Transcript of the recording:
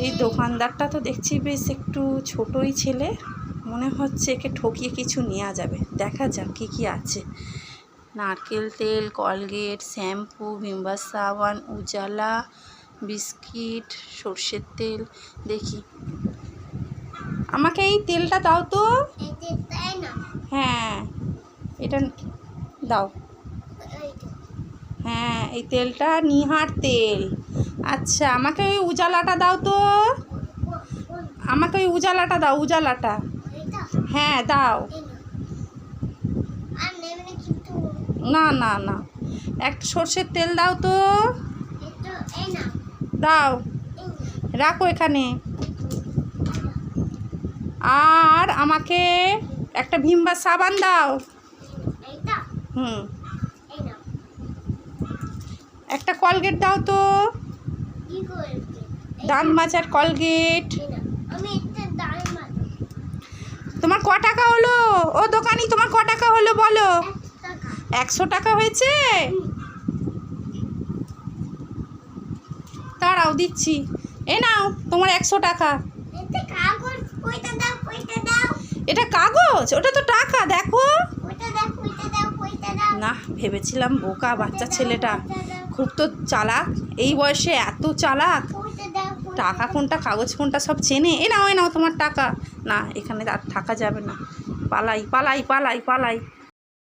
এই দোকানদারটা তো দেখছি বেশ একটু ছোটই ছেলে, মনে হচ্ছে একে ঠকিয়ে কিছু নেওয়া যাবে। দেখা যাক কী কী আছে। নারকেল তেল, কলগেট, শ্যাম্পু, ভিমবার সাবান, উজালা, বিস্কিট, সর্ষের তেল। দেখি, আমাকে এই তেলটা দাও তো। হ্যাঁ, এটা দাও। হ্যাঁ, এই তেলটা নিহার তেল। আচ্ছা, আমাকে ওই উজালাটা দাও তো। আমাকে ওই উজালাটা দাও, উজালাটা। হ্যাঁ দাও। না না না, একটা সর্ষের তেল দাও তো। দাও, রাখো এখানে। আর আমাকে একটা ভিমবার সাবান দাও। হুম, একটা কলগেট দাও তো। দাঁত মাজার কলগেট। তোমার ক টাকা হলো? ও দোকানি, তোমার ক টাকা হলো বলো? 100 টাকা হয়েছে? দাঁড়াও দিচ্ছি। এ নাও তোমার 100 টাকা। এটা কাগজ, ওটা তো টাকা। দেখো না, ভেবেছিলাম বোকা বাচ্চা ছেলেটা, খুব তো চালাক, এই বয়সে এত চালাক। টাকা কোনটা কাগজ কোনটা সব চেনে। এ নাও তোমার টাকা। না, এখানে আর থাকা যাবে না, পালাই পালাই পালাই পালাই।